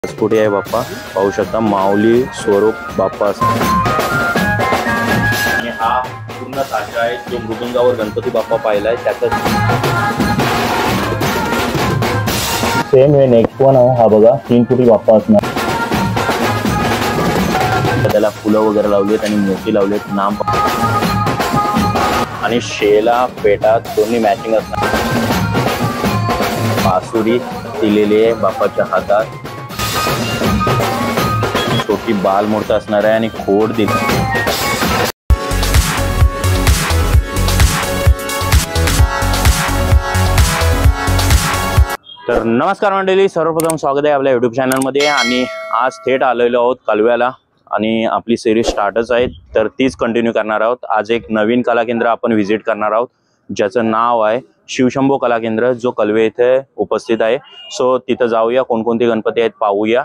पाचपुटी आहे बाप्पा, पाहू शकता माऊली स्वरूप बाप्पा आणि हा पूर्ण साचा आहे जो मृदुंगावर गणपती बाप्पा पाहिलाय त्याचा सेम हे नेक्स्ट वन आहे। हा बघा 3 फुटी बाप्पा असणार, त्याला फुलं वगैरे लावलीत आणि मोती लावलीत, नाम आणि शेला पेटा दोन्ही मॅचिंग असणार, बासुरी दिलेली आहे बाप्पाच्या हातात, छोटी बाल मूर्त असणार आहे आणि खोड दिली। तर नमस्कार मंडळी, सर्वप्रथम स्वागत आहे आपल्या यूट्यूब चॅनलमध्ये आणि आज थेट आलेलो आहोत कलव्याला आणि आपली सिरीज स्टार्टच आहे तर तीच कंटिन्यू करणार आहोत। आज एक नवीन कला केंद्र आपण व्हिजिट करणार आहोत ज्याचं नाव आहे शिवशंभो कला केंद्र, जो कलवे येथे उपस्थित आहे। सो तिथं जाऊया, कोणकोणते गणपती आहेत पाहूया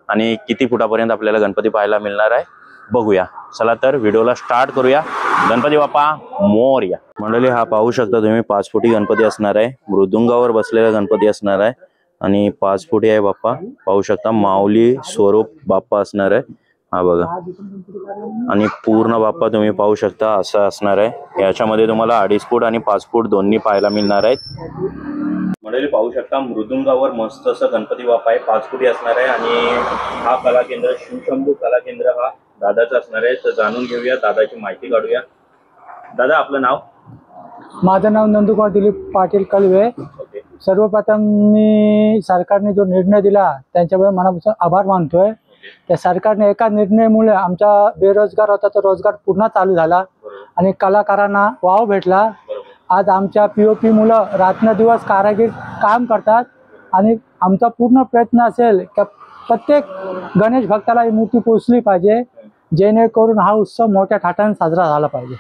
आणि किती फुटापर्यंत आपल्याला गणपती पाहायला मिळणार आहे बघूया। चला तर व्हिडिओला स्टार्ट करूया। गणपती बाप्पा मोरया। मंडळी हा पाहू शकता तुम्ही 5 फुटी गणपती असणार आहे, मृदुंगावर बसलेला गणपती असणार आहे आणि 5 फुटी आहे बाप्पा, पाहू शकता माऊली स्वरूप बाप्पा असणार आहे। हा बघा आणि पूर्ण बाप्पा तुम्ही पाहू शकता असं असणार आहे। याच्यामध्ये तुम्हाला 2.5 फूट आणि 5 फूट दोन्ही पाहायला मिळणार आहेत। मंडळी पाहू शकता मृदुंगावर मस्त असं गणपती बाप्पा आहे, 5 फुटी असणार आहे आणि हा कला केंद्र शिवशंभो कला केंद्र हा दादाचा असणार आहे। तर जाणून घेऊया, दादाची माहिती काढूया। दादा आपलं नाव? माझं नाव नंदकुमार दिलीप पाटील कलवे। सर्वप्रथम मी सरकारने जो निर्णय दिला त्यांच्याबद्दल मनापासून आभार मानतोय। त्या सरकारने एका निर्णयामुळे आमचा बेरोजगार होता तो रोजगार पुन्हा चालू झाला आणि कलाकारांना वाव भेटला। आज आमच्या पीओपी मुलं रात्रंदिवस कारागीर काम करतात आणि आमचा पूर्ण प्रयत्न असेल की प्रत्येक गणेश भक्ताला ही मूर्ती पोचली पाहिजे, जेणेकरून हा उत्सव मोठ्या थाटाने साजरा झाला पाहिजे।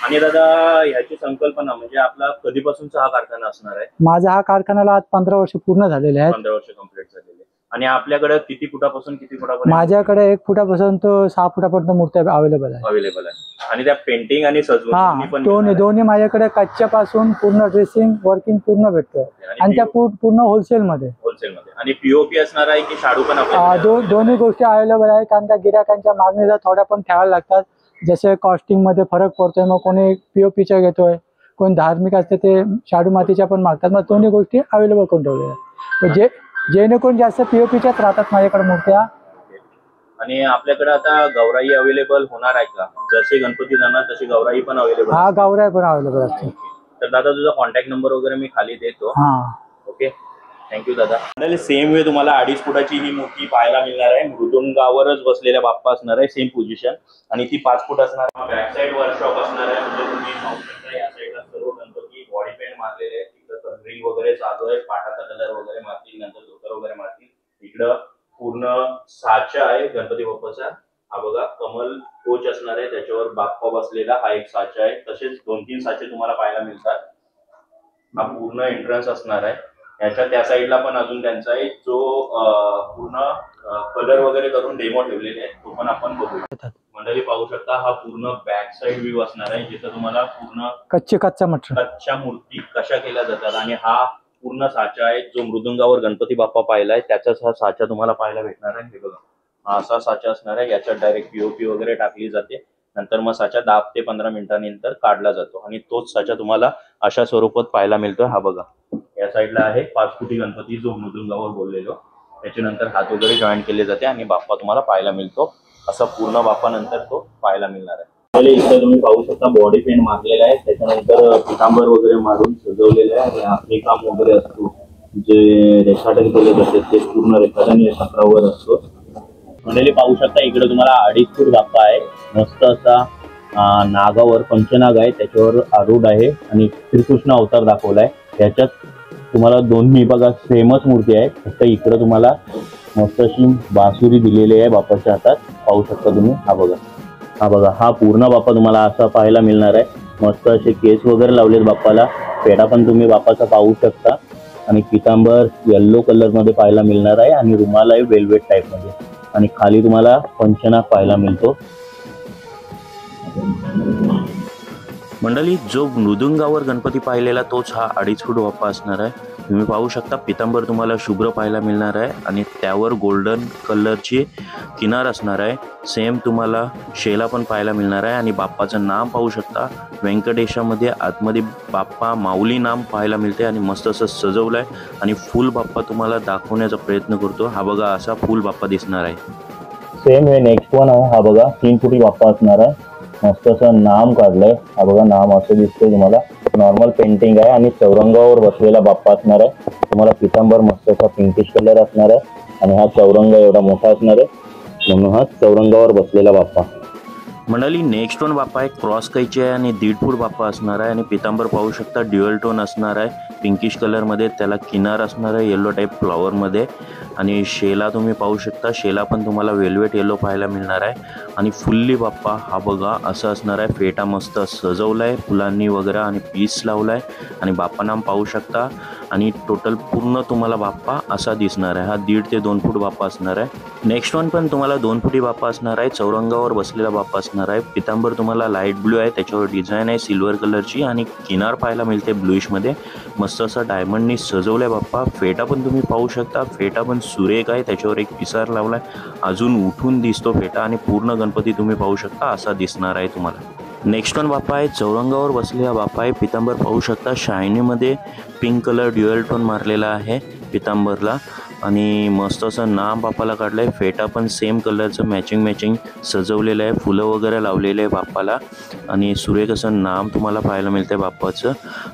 आणि दादा ह्याची संकल्पना म्हणजे आपला कधीपासूनचा हा कारखाना असणार आहे? माझा हा कारखान्याला आज 15 वर्ष पूर्ण झालेले आहेत। 15 वर्ष कंप्लीट झालेले। आणि आपल्याकडे किती फुटापासून किती फुटापर्यंत? माझ्याकडे 1 फुटापासून तो 6 फुटापर्यंत मूर्त्या अवेलेबल आहे। आणि त्या पेंटिंग आणि सजवून पण दोन्ही माझ्याकडे कच्च्यापासून पूर्ण ड्रेसिंग वर्किंग पूर्ण भेटतं आणि त्या पूर्ण होलसेल मध्ये आणि पीओपी असणार आहे की शाडू पण? दोन्ही गोष्टी अवेलेबल आहे, कारण त्या गिरायकांच्या मागणीला थोड्या पण ठेवायला लागतात। जसे कॉस्टिंग मध्ये फरक पडतोय, मग कोणी पीओपीच्या घेतोय, कोणी धार्मिक असते ते शाडू मातीच्या पण मागतात, मग दोन्ही गोष्टी अवेलेबल करून ठेवल्या जेणेकरून जास्त पीओपीच्याच राहतात माझ्याकडे मूर्त्या। आणि आपल्याकडे आता गौराई अवेलेबल होणार आहे का? जसे गणपती जाणार तशी गौराई पण अवेलेबल? हा, गौराई पण अवेलेबल असते। तर दादा तुझा कॉन्टॅक्ट नंबर वगैरे मी खाली देतो। ओके, थँक्यू दादा। सेम वे तुम्हाला 2.5 फुटाची ही मूर्ती पाहायला मिळणार आहे, मृदुंगावरच बसलेल्या बाप्पा असणार आहे, सेम पोझिशन आणि ती 5 फूट असणार आहे। बॅक साइड वर्कशॉप असणार आहे, म्हणजे तुम्ही पाहू शकता या साइडला सर्व गणपती बॉडी पेंट मारलेले आहे, तिकडे कलरिंग वगैरे चालू आहे, पाटाचा कलर वगैरे मारतील, नंतर धोतर वगैरे मारतील। इकडं पूर्ण साचा आहे गणपती बाप्पाचा, हा बघा कमल कोच असणार आहे, त्याच्यावर बाप्पा बसलेला हा एक साचा आहे। तसेच 2-3 साचे तुम्हाला पाहायला मिळतात। हा पूर्ण एंट्रन्स असणार आहे। याच्या त्या साईडला पण अजून त्यांचा एक जो पूर्ण कलर वगैरे करून डेमो ठेवलेले आहे, तो पण आपण बघूया। मंडळी पाहू शकता हा पूर्ण बॅक साइड व्ह्यू असणार आहे, जिथं तुम्हाला पूर्ण कच्च्या मूर्ती कशा केल्या जातात आणि हा पूर्ण साचा आहे जो मृदुंगावर गणपती बाप्पा पाहिलाय त्याचाच हा साचा तुम्हाला पाहायला भेटणार आहे। हे बघा हा असा साचा असणार आहे, याच्यात डायरेक्ट पीओपी वगैरे टाकली जाते, नंतर मग साचा 10 ते 15 मिनिटांनंतर काढला जातो आणि तोच साचा तुम्हाला अशा स्वरूपात पाहायला मिळतोय। हा बघा या साईडला आहे 5 फुटी गणपती जो मृदुंगावर बोललेलो, त्याच्यानंतर हात वगैरे जॉईन केले जाते आणि बाप्पा तुम्हाला पाहायला मिळतो। असा पूर्ण बाप्पा नंतर तो पाहायला मिळणार आहे। इथे तुम्ही पाहू शकता बॉडी पेंट मारलेला आहे, त्याच्यानंतर पितांबर वगैरे मारून सजवलेलं आहे आणि आपले काम वगैरे असतो जे रेखाटन केले जाते ते पूर्ण रेखाटन या छत्रावर असतो। मंडळी पाहू शकता इकडे तुम्हाला 2.5 फूट बाप्पा आहे, मस्त असा नागावर पंचनाग आहे, त्याच्यावर आरूढ आहे आणि श्रीकृष्ण अवतार दाखवलाय। त्याच्यात तुम्हाला दोन्ही बघा सेमच मूर्ती आहे, फक्त इकडे तुम्हाला मस्त अशी बासुरी दिलेली आहे बाप्पाच्या हातात, पाहू शकता तुम्ही। हा बघा हा पूर्ण बाप्पा तुम्हाला असा पाहायला मिळणार आहे। मस्त असे केस वगैरे लावलेत बाप्पाला, पेढा पण तुम्ही बाप्पाचा पाहू शकता आणि पितांबर येल्लो कलर मध्ये पाहायला मिळणार आहे आणि रुमाल आहे वेल्वेट टाइप मध्ये आणि खाली तुम्हाला पंचनाग पाहायला मिळतो। मंडळी, जो मृदुंगावर गणपती पाहिलेला तोच हा 2.5 फूट बाप्पा असणार आहे. तुम्ही पाहू शकता पितांबर तुम्हाला शुभ्र पाहायला मिळणार आहे आणि त्यावर गोल्डन कलरची किनार असणार आहे. सेम तुम्हाला शेला पण पाहायला मिळणार आहे आणि बाप्पाचं नाम पाहू शकता व्यंकटेशामध्ये आतमध्ये बाप्पा माऊली नाम पाहायला मिळते आणि मस्त असं सजवलं आहे आणि फुल बाप्पा तुम्हाला दाखवण्याचा प्रयत्न करतो. हा बघा असा फुल बाप्पा दिसणार आहे. सेम हे नेक्स्ट वन आहे. हा बघा 3 फुटी बाप्पा असणार आहे. मस्त असं नाम काढलंय. हा बघा नाम असं दिसतंय तुम्हाला. नॉर्मल पेंटिंग आहे आणि चौरंगावर बसलेला बाप्पा असणार आहे. तुम्हाला पितांबर मस्त असा पिंकिश कलर असणार आहे आणि हा चौरंग एवढा मोठा असणार आहे म्हणून हा चौरंगावर बसलेला बाप्पा. मंडळी, नेक्स्ट वन बाप्पा आहे क्रॉस कैची आहे आणि 1.5 फूट बाप्पा असणार आहे आणि पितांबर पाहू शकता ड्युअल टोन असणार आहे पिंकिश कलरमध्ये. त्याला किनार असणार आहे येलो टाईप फ्लॉवरमध्ये आणि शेला तुम्ही पाहू शकता. शेला पण तुम्हाला वेल्वेट येलो पाहायला मिळणार आहे आणि फुल्ली बाप्पा हा बघा असं असणार आहे. फेटा मस्त सजवला आहे फुलांनी वगैरे आणि पीस लावला आहे आणि बाप्पा नाम पाहू शकता आणि टोटल पूर्ण तुम्हाला बाप्पा असा दिसणार आहे. हा 1.5 ते 2 फूट बाप्पा असणार आहे. नेक्स्ट वन पण तुम्हाला 2 फुटी बाप्पा असणार आहे. चौरंगावर बसलेला बाप्पा असणार आहे. पितांबर तुम्हाला लाईट ब्लू आहे, त्याच्यावर डिझाईन आहे सिल्वर कलरची आणि किनार पाहायला मिळते ब्लूइशमध्ये. मस्त असा डायमंडनी सजवलाय बाप्पा. फेटा पण तुम्ही पाहू शकता. फेटा पण सुरेख आहे, त्याच्यावर एक पिसार लावलाय, अजून उठून दिसतो फेटा आणि पूर्ण गणपती तुम्ही पाहू शकता असा दिसणार आहे तुम्हाला. नेक्स्ट वन बाप्पा आहे चौरंगावर बसलेला बाप्पा आहे. पितांबर पाहू शकता शायनीमध्ये पिंक कलर ड्युअल टोन मारलेला आहे पितांबरला आणि मस्त असं नाम बाप्पाला काढलं आहे. फेटा पण सेम कलरचं मॅचिंग सजवलेलं आहे. फुलं वगैरे लावलेले आहे बाप्पाला आणि सुरेख असं नाम तुम्हाला पाहायला मिळतं बाप्पाचं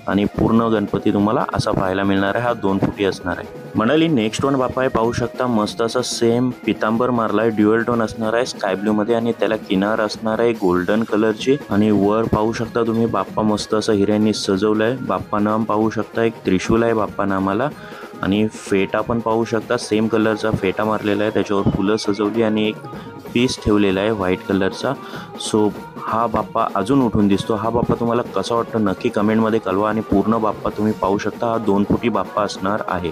आणि पूर्ण गणपती तुम्हाला असा पाहायला मिळणार आहे. हा 2 फुटी असणार आहे. मंडळी, नेक्स्ट वन बाप्पा आहे पाहू शकता मस्त असा सेम पितांबर मारला आहे. ड्युअल टोन असणार आहे स्काय ब्ल्यूमध्ये आणि त्याला किनार असणार आहे गोल्डन कलरची आणि वर पाहू शकता तुम्ही बाप्पा मस्त असं हिऱ्यांनी सजवलं आहे. बाप्पा नाम पाहू शकता एक त्रिशूल आहे बाप्पा नामाला आणि फेटा पण पाहू शकता सेम कलरचा फेटा मारलेला आहे, त्याच्यावर फुलं सजवली आणि एक पीस ठेवलेला आहे व्हाईट कलरचा. सो हा बाप्पा अजून उठून दिसतो. हा बाप्पा तुम्हाला कसा वाटतो नक्की कमेंटमध्ये कळवा आणि पूर्ण बाप्पा तुम्ही पाहू शकता हा 2 फुटी बाप्पा असणार आहे.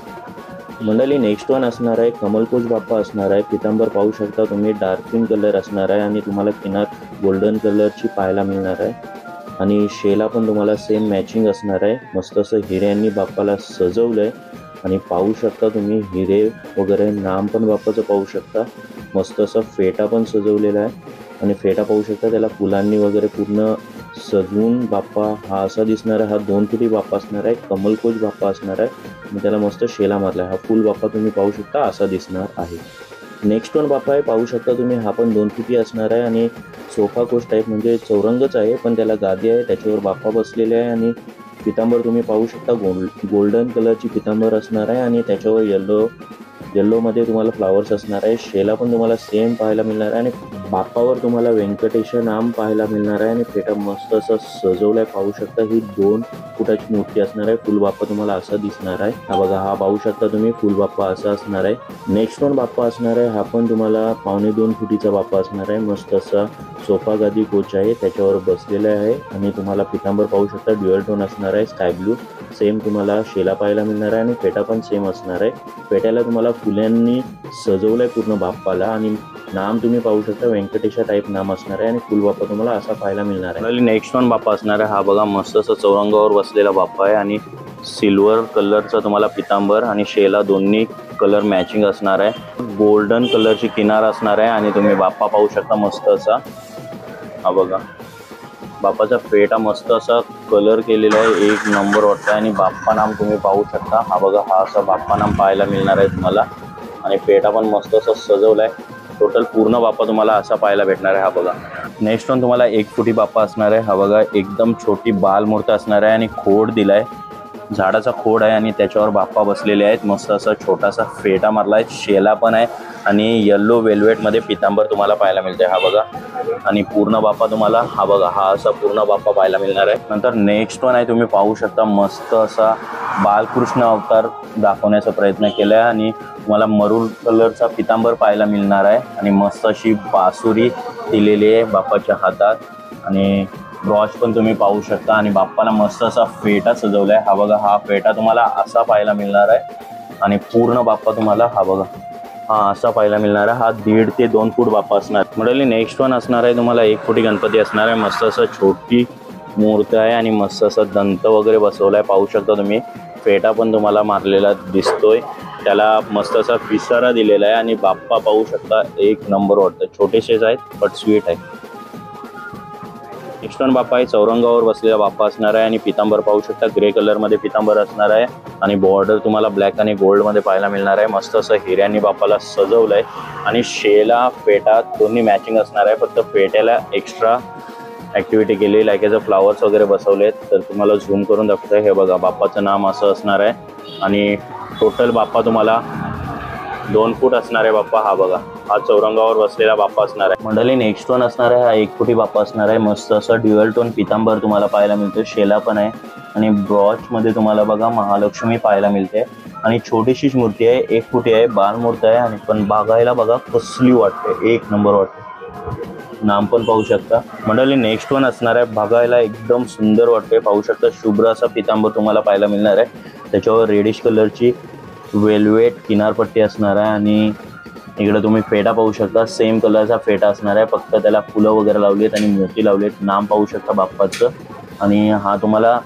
मंडळी, नेक्स्ट वन असणार आहे कमलकोच बाप्पा असणार आहे. पितांबर पाहू शकता तुम्ही डार्क पिंक कलर असणार आहे आणि तुम्हाला किनार गोल्डन कलरची पाहायला मिळणार आहे आणि शेला पण तुम्हाला सेम मॅचिंग असणार आहे. मस्त असं हिऱ्यांनी बाप्पाला सजवलं आहे आणि पाहू शकता तुम्ही हिरे वगैरे नाम पण बाप्पाचं पाहू शकता. मस्त असं फेटा पण सजवलेला आहे आणि फेटा पाहू शकता त्याला फुलांनी वगैरे पूर्ण सजवून बाप्पा हा असा दिसणार आहे. हा 2 फुटी बाप्पा असणार आहे. कमलकोच बाप्पा असणार आहे आणि त्याला मस्त शेला मारला आहे. हा फुल बाप्पा तुम्ही पाहू शकता असा दिसणार आहे. नेक्स्ट वन बाप्पा आहे पाहू शकता तुम्ही. हा पण 2 फुटी असणार आहे आणि सोफा कोच टाईप म्हणजे चौरंगच आहे पण त्याला गादी आहे, त्याच्यावर बाप्पा बसलेले आहे आणि पितांबर तुम्ही पाहू शकता गोल्डन कलरची पितांबर असणार आहे आणि त्याच्यावर येल्लोमध्ये तुम्हाला फ्लावर्स असणार आहे. शेला पण तुम्हाला सेम पाहायला मिळणार आहे आणि बाप्पावर तुम्हाला व्यंकटेश नाम पाहायला मिळणार आहे आणि फेटा मस्त असं सजवलाय पाहू शकता. ही 2 फुटाची मूर्ती असणार आहे. फुल बाप्पा तुम्हाला असा दिसणार आहे. हा बघा हा पाहू शकता तुम्ही फुल बाप्पा असा असणार आहे. नेक्स्ट वन बाप्पा असणार आहे. हा पण तुम्हाला 1.25 फुटीचा बाप्पा असणार आहे. मस्त असा सोफा गादी कोच आहे, त्याच्यावर बसलेला आहे आणि तुम्हाला पितांबर पाहू शकता ड्युअल टोन असणार आहे स्काय ब्लू. सेम तुम्हाला शेला पाहायला मिळणार आहे आणि फेटा पण सेम असणार आहे. फेट्याला तुम्हाला फुलांनी सजवलंय पूर्ण बाप्पाला आणि नाम तुम्ही पाहू शकता व्यंकटेशा टाईप नाम असणार आहे आणि फुल बाप्पा तुम्हाला असा पाहायला मिळणार आहे. नेक्स्ट वन बाप्पा असणार आहे. हा बघा मस्त असं चौरंगावर बसलेला बाप्पा आहे आणि सिल्वर कलरचा तुम्हाला पितांबर आणि शेला दोन्ही कलर मॅचिंग असणार आहे. गोल्डन कलरची किनार असणार आहे आणि तुम्ही बाप्पा पाहू शकता मस्त असा. हा बघा बाप्पाचा फेटा मस्त असा कलर केलेला आहे, एक नंबर वाटतं आणि बाप्पा नाम तुम्ही पाहू शकता. हा बघा हा असा बाप्पा नाम पाहायला मिळणार आहे तुम्हाला आणि फेटा पण मस्त असा सजवला आहे. टोटल पूर्ण बाप्पा तुम्हाला असा पाहायला भेटणार आहे. हा बघा नेक्स्ट वन तुम्हाला 1 फुटी बाप्पा असणार आहे. हा बघा एकदम छोटी बालमूर्ती असणार आहे आणि खोड दिलाय, झाडाचा खोड आहे आणि त्याच्यावर बाप्पा बसलेले आहेत. मस्त असा छोटासा फेटा मारला आहे, शेला पण आहे आणि येल्लो वेल्वेटमध्ये पितांबर तुम्हाला पाहायला मिळते. हा बघा आणि पूर्ण बाप्पा तुम्हाला हा बघा हा असा पूर्ण बाप्पा पाहायला मिळणार आहे. नंतर नेक्स्ट वन आहे तुम्ही पाहू शकता मस्त असा बालकृष्ण अवतार दाखवण्याचा प्रयत्न केला आहे आणि तुम्हाला मरून कलरचा पितांबर पाहायला मिळणार आहे आणि मस्त अशी बासुरी दिलेली आहे बाप्पाच्या हातात आणि ब्रॉच पण तुम्ही पाहू शकता आणि बाप्पाला मस्त असा फेटा सजवला आहे. हा बघा हा फेटा तुम्हाला असा पाहायला मिळणार आहे आणि पूर्ण बाप्पा तुम्हाला हा बघा हा असा पाहायला मिळणार आहे. हा 1.5 ते 2 फूट बाप्पा असणार. मंडळी नेक्स्ट वन असणार आहे तुम्हाला 1 फुटी गणपती असणार आहे. मस्त असं छोटी मूर्त आहे आणि मस्त असं दंत वगैरे बसवलाय, पाहू शकता तुम्ही. फेटा पण तुम्हाला मारलेला दिसतोय, त्याला मस्त असा पिसारा दिलेला आहे आणि बाप्पा पाहू शकता एक नंबर वाटतं. छोटेसेच आहेत बट स्वीट आहे. नेक्स्ट वन बाप्पा आहे, चौरंगावर बसलेला बाप्पा असणार आहे आणि पितांबर पाहू शकता ग्रे कलर मध्ये पितांबर असणार आहे आणि बॉर्डर तुम्हाला ब्लॅक आणि गोल्ड मध्ये पाहायला मिळणार आहे. मस्त असं हिऱ्यांनी बाप्पाला सजवलंय आणि शेला फेटा दोन्ही मॅचिंग असणार आहे. फक्त फेट्याला एक्स्ट्रा ऍक्टिव्हिटी केली, लाईक याचं फ्लावर्स वगैरे बसवलेत. तर तुम्हाला झूम करून दाखवतोय. हे बघा बाप्पाचं नाम असं असणार आहे आणि टोटल बाप्पा तुम्हाला 2 फूट असणार आहे बाप्पा. हा बघा, हा चौरंगावर बसलेला बाप्पा असणार आहे. मंडळी नेक्स्ट वन असणार आहे, हा 1 फुटी बाप्पा असणार आहे. मस्त असं ड्युअल टोन पितांबर तुम्हाला पाहायला मिळतो, शेला पण आहे आणि ब्रॉच मध्ये तुम्हाला बघा महालक्ष्मी पाहायला मिळते आणि छोटीशीच मूर्ती आहे, 1 फुटी आहे, बालमूर्त आहे आणि पण बघायला बघा कसली वाटते, 1 नंबर वाटते. नाम पण पाहू शकता. मंडळी नेक्स्ट वन असणार आहे, बघायला एकदम सुंदर वाटते, पाहू शकता. शुभ्र असा पितांबर तुम्हाला पाहायला मिळणार आहे, त्याच्यावर रेडिश कलरची वेल्वेट किनारपट्टी असणार आहे आणि इकडे तुम्ही फेटा पाहू शकता, सेम कलरचा फेटा असणार आहे, फक्त त्याला फुलं वगैरे लावलीत आणि मोती लावलीत. नाम पाहू शकता बाप्पाचं आणि हा तुम्हाला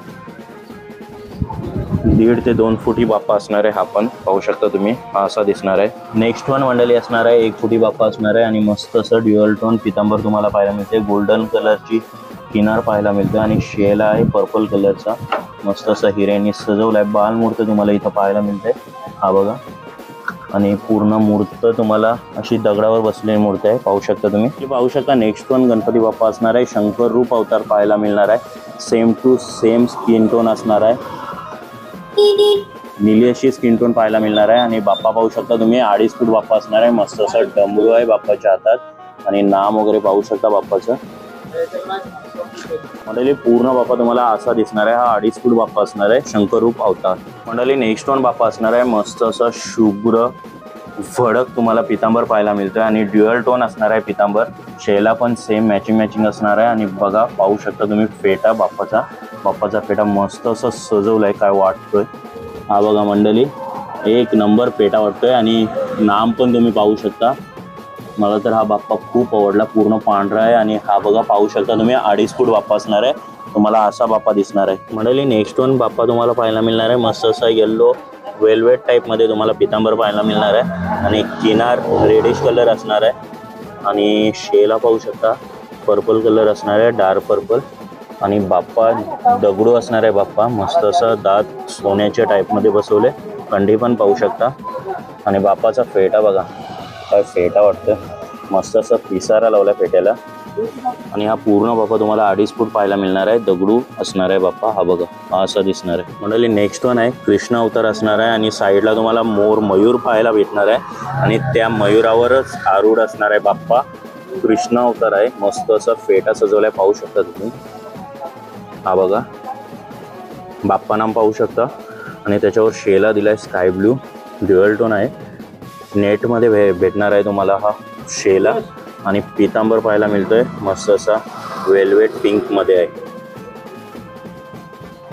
1.5 ते 2 फुटी बाप्पा असणार आहे. हा पण पाहू शकता तुम्ही, हा असा दिसणार आहे. नेक्स्ट वन मंडळी असणार आहे, 1 फुटी बाप्पा असणार आहे आणि मस्त असं ड्युअल टोन पितांबर तुम्हाला पाहायला मिळते. गोल्डन कलरची किनार पाहायला मिळते आणि शेला आहे पर्पल कलरचा, मस्त असं हिऱ्यांनी सजवलाय. बालमूर्त तुम्हाला इथं पाहायला मिळते, हा बघा. आणि पूर्ण मूर्त तुम्हाला अशी दगडावर बसलेली मूर्ती आहे, पाहू शकता तुम्ही. पाहू शकता नेक्स्ट वन गणपती बाप्पा असणार आहे, शंकर रूप अवतार पाहायला मिळणार आहे. Same to same skin tone असणार आहे, निली अशी स्किन टोन पाहायला मिळणार आहे आणि बाप्पा पाहू शकता तुम्ही 2.5 फूट बाप्पा असणार आहे. मस्त असं डमरू आहे बाप्पाच्या हातात आणि नाम वगैरे पाहू शकता बाप्पाचं. मंडळी पूर्ण बाप्पा तुम्हाला असा दिसणार आहे, हा 2.5 फूट बाप्पा असणार आहे, शंकर रूप अवतार. मंडळी नेक्स्ट वन बाप्पा असणार आहे, मस्त असं शुभ्र भडक तुम्हाला पितांबर पाहायला मिळतोय आणि ड्युअल टोन असणार आहे पितांबर. शेला पण सेम मॅचिंग असणार आहे आणि बघा पाहू शकता तुम्ही फेटा बाप्पाचा फेटा मस्त असं सजवलाय, काय वाटतोय. हा बघा मंडळी, 1 नंबर फेटा वाटतोय आणि नाम पण तुम्ही पाहू शकता. मला तर हा बाप्पा खूप आवडला, पूर्ण पांढरा आहे आणि हा बघा पाहू शकता तुम्ही 2.5 फूट बाप्पा असणार आहे. तुम्हाला असा बाप्पा दिसणार आहे. मंडळी नेक्स्ट वन बाप्पा तुम्हाला पाहायला मिळणार आहे, मस्त असा येल्लो वेल्वेट टाईप मध्ये तुम्हाला पितांबर पाहायला मिळणार आहे आणि किनार रेडिश कलर असणार आहे आणि शेला पाहू शकता पर्पल कलर असणार आहे, डार्क पर्पल आणि बाप्पा दगडू असणार आहे. बाप्पा मस्त असा दात सोन्याच्या टाईप मध्ये बसवले, कंडी पण पाहू शकता आणि बाप्पाचा फेटा बघा, काय फेटा वाटतं, मस्त असा पिसारा लावला फेट्याला आणि हा पूर्ण बाप्पा तुम्हाला 2.5 फूट पाहायला मिळणार आहे. दगडू असणार आहे बाप्पा, हा बघा, हा असा दिसणार आहे. मंडळी नेक्स्ट वन आहे, कृष्ण अवतार असणार आहे आणि साईडला तुम्हाला मयूर पाहायला भेटणार आहे आणि त्या मयुरावरच आरूढ असणार आहे बाप्पा. कृष्ण अवतार आहे, मस्त असा फेटा सजवलाय, पाहू शकता तुम्ही. हा बघा बाप्पा नाम पाहू शकता आणि त्याच्यावर शेला दिलाय स्काय ब्लू, ड्युअल टोन आहे. नेटमध्ये भेटणार आहे तुम्हाला हा शेला आणि पितांबर पाहायला मिळतोय, मस्त असा वेल्वेट पिंक मध्ये आहे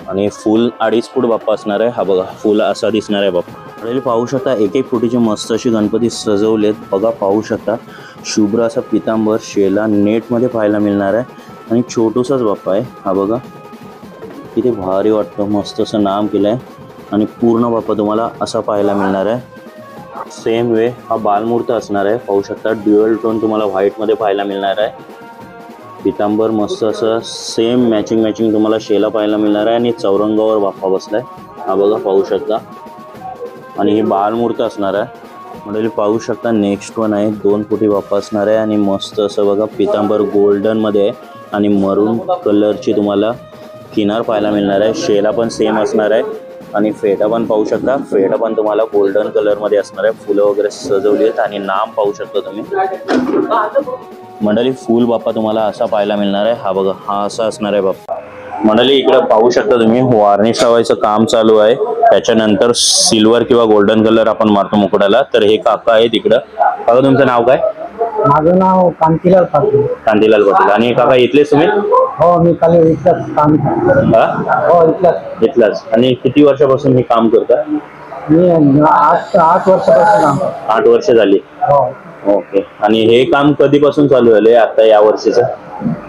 आणि फुल 2.5 फूट बाप्पा असणार आहे. हा बघा फुल असा दिसणार आहे बाप्पा. आणि पाहू शकता 1-1 फुटीचे मस्त अशी गणपती सजवलेत बघा, पाहू शकता. शुभ्र असा पितांबर शेला नेटमध्ये पाहायला मिळणार आहे आणि छोटूसाच बाप्पा आहे. हा बघा किती भारी वाटतं, मस्त असं नाम केलंय आणि पूर्ण बाप्पा तुम्हाला असा पाहायला मिळणार आहे. सेम वे हा बालमूर्त असणार आहे, पाहू शकता. ड्युअल टोन तुम्हाला व्हाईटमध्ये पाहायला मिळणार आहे. पितांबर मस्त असं सेम मॅचिंग तुम्हाला शेला पाहायला मिळणार आहे आणि चौरंगावर बाप्पा बसलाय, हा बघा पाहू शकता. आणि ही बालमूर्त असणार आहे. मंडळी पाहू शकता नेक्स्ट वन आहे, 2 फुटी बाप्पा असणार आहे आणि मस्त असं बघा पितांबर गोल्डनमध्ये आहे आणि मरून कलरची तुम्हाला किनार पाहायला मिळणार आहे. शेला पण सेम असणार आहे आणि फेटा पण पाहू शकता, फेटा पण तुम्हाला गोल्डन कलरमध्ये असणार आहे. फुलं वगैरे सजवली आहेत आणि नाम पाहू शकता तुम्ही. मंडळी फुल बाप्पा तुम्हाला असा पाहायला मिळणार आहे, हा बघा, हा असा असणार आहे बाप्पा. मंडळी इकडे पाहू शकता तुम्ही वार्निश लावायचं काम चालू आहे, त्याच्यानंतर सिल्वर किंवा गोल्डन कलर आपण मारतो मुकुटाला. तर हे काका आहेत इकडं. काका तुमचं नाव काय? माझं नाव कांतीलाल पाटील. कांतीलाल पाटील. आणि काका इथलेच तुम्ही? हो, मी काल इथलाच काम. हो, इथलाच. आणि किती वर्षापासून हे काम करता? मी 8 वर्षापासून. 8 वर्ष झाली. हो. ओके. आणि हे काम कधीपासून चालू झाले आता या वर्षीचं?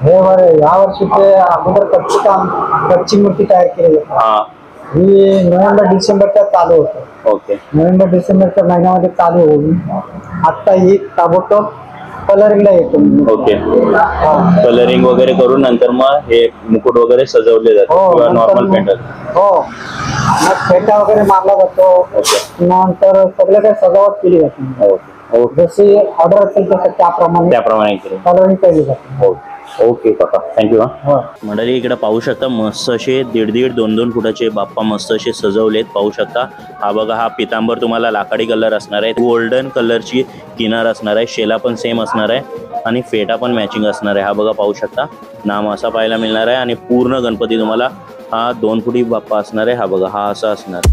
हे या वर्षी ते अगोदर कच्ची मूर्ती तयार केली जाते. हा ही नोव्हेंबर डिसेंबरच्या चालू होतं. ओके नोव्हेंबर डिसेंबरच्या महिन्यामध्ये चालू होईल. आता ही ताबडतोब कलरिंगला येतो. ओके हा. कलरिंग वगैरे करून नंतर मग हे मुकुट वगैरे सजवले जातात हो, किंवा नंतर नॉर्मल पेंट. हो, मग फेटा वगैरे मारला जातो. ओके नंतर सगळं काही सजावट केली जाते. ओके जशी ऑर्डर असेल तसं त्याप्रमाणे केलं. कलरिंग केली जाते. ओके काका थँक्यू. हो. मंडळी इकडे पाहू शकता मस्त असे 1.5-2 फुटाचे बाप्पा मस्त असे सजवलेत. पाहू शकता हा बघा हा पितांबर तुम्हाला लाकडी कलर असणार आहे. गोल्डन कलरची किनार असणार आहे. शेला पण सेम असणार आहे आणि फेटा पण मॅचिंग असणार आहे. हा बघा पाहू शकता नाम असा पाहायला मिळणार आहे आणि पूर्ण गणपती तुम्हाला हा 2 फुटी बाप्पा असणार आहे. हा बघा हा असा असणार.